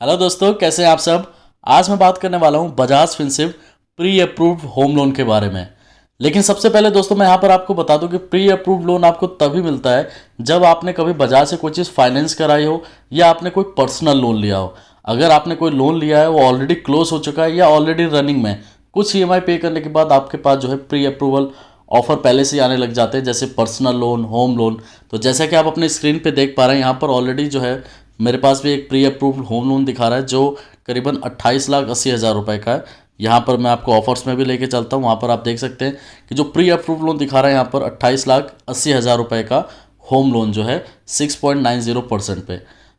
Hello दोस्तों, कैसे हैं आप सब। आज मैं बात करने वाला हूं Bajaj Finserv pre approved home loan के बारे में। लेकिन सबसे पहले दोस्तों मैं यहां पर आपको बता दूं कि प्री अप्रूव्ड लोन आपको तभी मिलता है जब आपने कभी बजाज से कोई चीज़ फाइनेंस कराई हो या आपने कोई पर्सनल लोन लिया हो। अगर आपने कोई लोन लिया है वो ऑलरेडी क्लोज हो चुका है या ऑलरेडी रनिंग में, कुछ ईएमआई पे करने के बाद आपके पास जो है प्री अप्रूवल ऑफर पहले से ही आने लग जाते हैं, जैसे पर्सनल लोन, होम लोन। तो जैसा कि आप अपने स्क्रीन पे देख पा रहे हैं, यहाँ पर ऑलरेडी जो है मेरे पास भी एक प्री अप्रूव्ड होम लोन दिखा रहा है जो करीबन 28,80,000 रुपये का है। यहाँ पर मैं आपको ऑफर्स में भी लेके चलता हूँ, वहाँ पर आप देख सकते हैं कि जो प्री अप्रूव्ड लोन दिखा रहा है यहाँ पर 28,80,000 रुपये का होम लोन जो है 6.90% पे।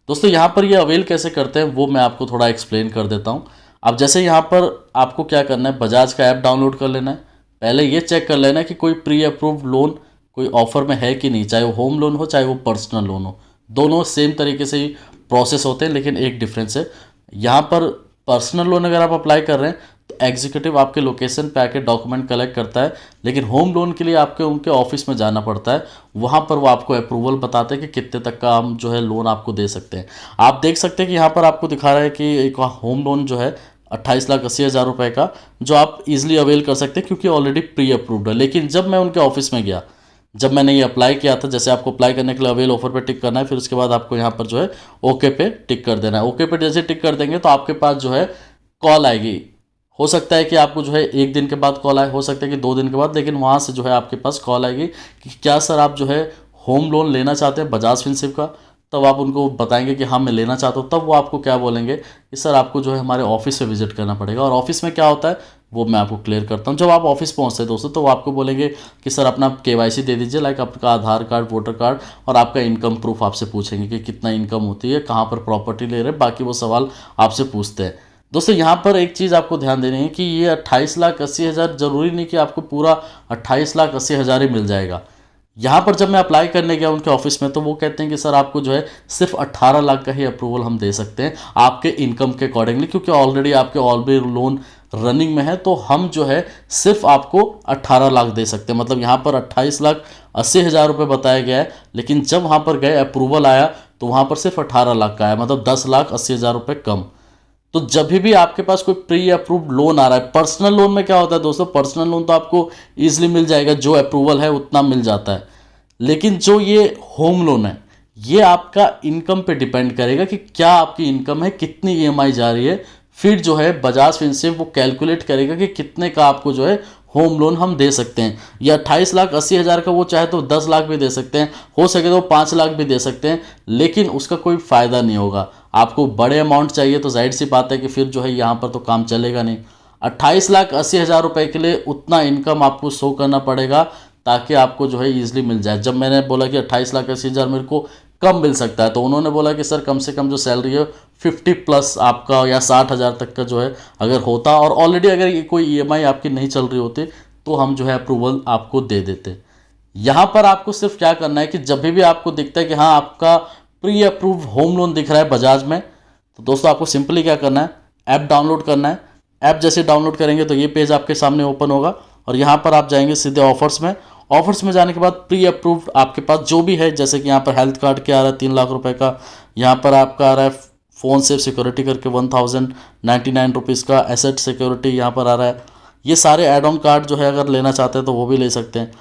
दोस्तों यहाँ पर ये अवेल कैसे करते हैं वो मैं आपको थोड़ा एक्सप्लेन कर देता हूँ। अब जैसे यहाँ पर आपको क्या करना है, बजाज का ऐप डाउनलोड कर लेना है। पहले ये चेक कर लेना है कि कोई प्री अप्रूव्ड लोन कोई ऑफर में है कि नहीं, चाहे वो होम लोन हो चाहे वो पर्सनल लोन हो। दोनों सेम तरीके से ही प्रोसेस होते हैं, लेकिन एक डिफरेंस है। यहाँ पर पर्सनल लोन अगर आप अप्लाई कर रहे हैं तो एग्जीक्यूटिव आपके लोकेशन पे आके डॉक्यूमेंट कलेक्ट करता है, लेकिन होम लोन के लिए आपके उनके ऑफिस में जाना पड़ता है। वहाँ पर वो आपको अप्रूवल बताते हैं कि कितने तक का हम जो है लोन आपको दे सकते हैं। आप देख सकते हैं कि यहाँ पर आपको दिखा रहा है कि एक होम लोन जो है 28,80,000 रुपये का, जो आप इजीली अवेल कर सकते हैं क्योंकि ऑलरेडी प्री अप्रूव्ड है। लेकिन जब मैं उनके ऑफिस में गया, जब मैंने ये अप्लाई किया था, जैसे आपको अप्लाई करने के लिए अवेल ऑफर पे टिक करना है, फिर उसके बाद आपको यहाँ पर जो है ओके पे टिक कर देना है। ओके पे जैसे टिक कर देंगे तो आपके पास जो है कॉल आएगी। हो सकता है कि आपको जो है एक दिन के बाद कॉल आए, हो सकता है कि 2 दिन के बाद, लेकिन वहाँ से जो है आपके पास कॉल आएगी कि क्या सर आप जो है होम लोन लेना चाहते हैं बजाज फिनसिव का। तब आप उनको बताएंगे कि हाँ मैं लेना चाहता हूँ। तब वो आपको क्या बोलेंगे कि सर आपको जो है हमारे ऑफिस पे विजिट करना पड़ेगा। और ऑफिस में क्या होता है वो मैं आपको क्लियर करता हूँ। जब आप ऑफिस पहुँचते हैं दोस्तों तो वो आपको बोलेंगे कि सर अपना केवाईसी दे दीजिए, लाइक आपका आधार कार्ड, वोटर कार्ड और आपका इनकम प्रूफ आपसे पूछेंगे कि कितना इनकम होती है, कहाँ पर प्रॉपर्टी ले रहे हैं, बाकी वो सवाल आपसे पूछते हैं। दोस्तों यहाँ पर एक चीज़ आपको ध्यान देनी है कि ये 28,80,000 जरूरी नहीं कि आपको पूरा 28,80,000 ही मिल जाएगा। यहाँ पर जब मैं अप्लाई करने गया उनके ऑफिस में तो वो कहते हैं कि सर आपको जो है सिर्फ 18 लाख का ही अप्रूवल हम दे सकते हैं आपके इनकम के अकॉर्डिंगली, क्योंकि ऑलरेडी आपके ऑलरेडी लोन रनिंग में है। तो हम जो है सिर्फ आपको 18 लाख दे सकते हैं। मतलब यहाँ पर 28,80,000 रुपये बताया गया है, लेकिन जब वहाँ पर गए अप्रूवल आया तो वहाँ पर सिर्फ 18 लाख का है, मतलब 10,80,000 रुपये कम। तो जब भी आपके पास कोई प्री अप्रूव्ड लोन आ रहा है, पर्सनल लोन में क्या होता है दोस्तों, पर्सनल लोन तो आपको ईजिली मिल जाएगा, जो अप्रूवल है उतना मिल जाता है। लेकिन जो ये होम लोन है ये आपका इनकम पे डिपेंड करेगा कि क्या आपकी इनकम है, कितनी ईएमआई जा रही है। फिर जो है बजाज फिनसिव वो कैलकुलेट करेगा कि कितने का आपको जो है होम लोन हम दे सकते हैं। या 28,80,000 का वो चाहे तो 10 लाख भी दे सकते हैं, हो सके तो 5 लाख भी दे सकते हैं, लेकिन उसका कोई फ़ायदा नहीं होगा। आपको बड़े अमाउंट चाहिए तो जाहिर सी बात है कि फिर जो है यहाँ पर तो काम चलेगा नहीं। 28,80,000 रुपये के लिए उतना इनकम आपको शो करना पड़ेगा ताकि आपको जो है ईजिली मिल जाए। जब मैंने बोला कि 28,80,000 मेरे को कम मिल सकता है तो उन्होंने बोला कि सर कम से कम जो सैलरी है 50 प्लस आपका या 60,000 तक का जो है अगर होता, और ऑलरेडी अगर ये कोई ईएमआई आपकी नहीं चल रही होती तो हम जो है अप्रूवल आपको दे देते। यहाँ पर आपको सिर्फ क्या करना है कि जब भी आपको दिखता है कि हाँ आपका प्री अप्रूव्ड होम लोन दिख रहा है बजाज में, तो दोस्तों आपको सिंपली क्या करना है, ऐप डाउनलोड करना है। ऐप जैसे डाउनलोड करेंगे तो ये पेज आपके सामने ओपन होगा और यहाँ पर आप जाएंगे सीधे ऑफर्स में। ऑफर्स में जाने के बाद प्री अप्रूव्ड आपके पास जो भी है, जैसे कि यहाँ पर हेल्थ कार्ड क्या आ रहा है 3 लाख रुपए का, यहाँ पर आपका आ रहा है फ़ोन सेफ सिक्योरिटी करके 1,099 रुपीज़ का, एसेट सिक्योरिटी यहाँ पर आ रहा है। ये सारे एड ऑन कार्ड जो है अगर लेना चाहते हैं तो वो भी ले सकते हैं।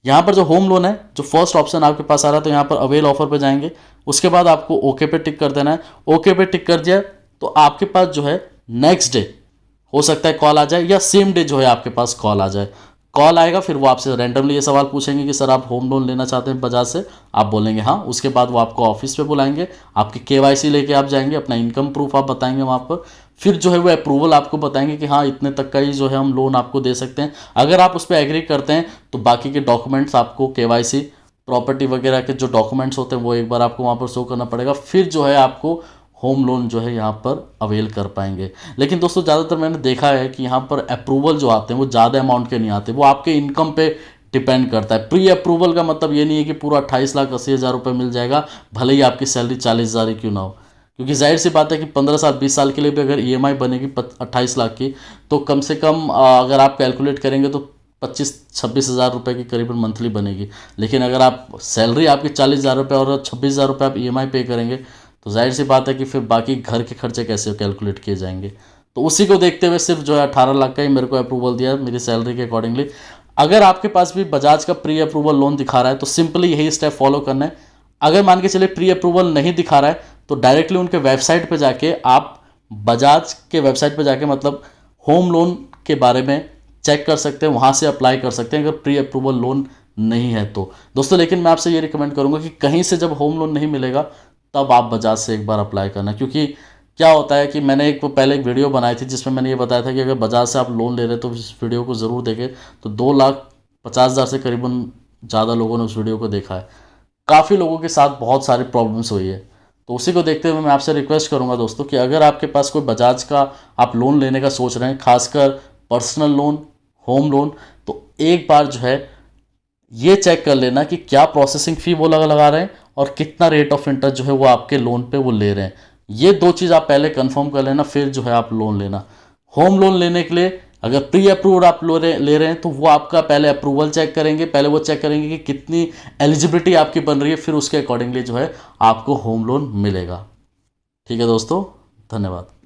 यहाँ पर जो होम लोन है, जो फर्स्ट ऑप्शन आपके पास आ रहा है, तो यहाँ पर अवेल ऑफर पे जाएंगे। उसके बाद आपको ओके पे टिक कर देना है। ओके पे टिक कर दिया तो आपके पास जो है नेक्स्ट डे हो सकता है कॉल आ जाए या सेम डे जो है आपके पास कॉल आ जाए। कॉल आएगा, फिर वो आपसे रैंडमली ये सवाल पूछेंगे कि सर आप होम लोन लेना चाहते हैं बजाज से, आप बोलेंगे हाँ। उसके बाद वो आपको ऑफिस पे बुलाएंगे, आपकी केवाईसी लेके आप जाएंगे, अपना इनकम प्रूफ आप बताएंगे वहाँ पर। फिर जो है वो अप्रूवल आपको बताएंगे कि हाँ इतने तक का ही जो है हम लोन आपको दे सकते हैं। अगर आप उस पर एग्री करते हैं तो बाकी के डॉक्यूमेंट्स आपको, केवाईसी, प्रॉपर्टी वगैरह के जो डॉक्यूमेंट्स होते हैं वो एक बार आपको वहाँ पर शो करना पड़ेगा। फिर जो है आपको होम लोन जो है यहाँ पर अवेल कर पाएंगे। लेकिन दोस्तों ज़्यादातर मैंने देखा है कि यहाँ पर अप्रूवल जो आते हैं वो ज़्यादा अमाउंट के नहीं आते, वो आपके इनकम पे डिपेंड करता है। प्री अप्रूवल का मतलब ये नहीं है कि पूरा 28,80,000 रुपये मिल जाएगा, भले ही आपकी सैलरी 40,000 ही क्यों ना हो। क्योंकि जाहिर सी बात है कि 15 साल 20 साल के लिए भी अगर ईएमआई बनेगी 28 लाख की, तो कम से कम अगर आप कैलकुलेट करेंगे तो 25-26 हज़ार रुपये की करीबन मंथली बनेगी। लेकिन अगर आप सैलरी आपकी 40,000 रुपये और 26,000 रुपये आप ईएमआई पे करेंगे तो जाहिर सी बात है कि फिर बाकी घर के खर्चे कैसे कैलकुलेट किए जाएंगे। तो उसी को देखते हुए सिर्फ जो है 18 लाख का ही मेरे को अप्रूवल दिया मेरी सैलरी के अकॉर्डिंगली। अगर आपके पास भी बजाज का प्री अप्रूवल लोन दिखा रहा है तो सिंपली यही स्टेप फॉलो करना है। अगर मान के चलिए प्री अप्रूवल नहीं दिखा रहा है तो डायरेक्टली उनके वेबसाइट पे जाके आप बजाज के वेबसाइट पे जाके मतलब होम लोन के बारे में चेक कर सकते हैं, वहाँ से अप्लाई कर सकते हैं अगर प्री अप्रूवल लोन नहीं है तो दोस्तों। लेकिन मैं आपसे ये रिकमेंड करूँगा कि कहीं से जब होम लोन नहीं मिलेगा तब आप बजाज से एक बार अप्लाई करना, क्योंकि क्या होता है कि मैंने पहले एक वीडियो बनाई थी जिसमें मैंने ये बताया था कि अगर बजाज से आप लोन ले रहे हैं तो इस वीडियो को ज़रूर देखें। तो 2,50,000 से करीबन ज़्यादा लोगों ने उस वीडियो को देखा है। काफ़ी लोगों के साथ बहुत सारी प्रॉब्लम्स हुई है। तो उसी को देखते हुए मैं आपसे रिक्वेस्ट करूंगा दोस्तों कि अगर आपके पास कोई बजाज का आप लोन लेने का सोच रहे हैं, खासकर पर्सनल लोन, होम लोन, तो एक बार जो है ये चेक कर लेना कि क्या प्रोसेसिंग फ़ी वो लगा रहे हैं और कितना रेट ऑफ इंटरेस्ट जो है वो आपके लोन पे वो ले रहे हैं। ये 2 चीज़ आप पहले कंफर्म कर लेना, फिर जो है आप लोन लेना। होम लोन लेने के लिए अगर प्री अप्रूव्ड आप ले रहे हैं तो वो आपका पहले अप्रूवल चेक करेंगे, पहले वो चेक करेंगे कि कितनी एलिजिबिलिटी आपकी बन रही है, फिर उसके अकॉर्डिंगली जो है आपको होम लोन मिलेगा। ठीक है दोस्तों, धन्यवाद।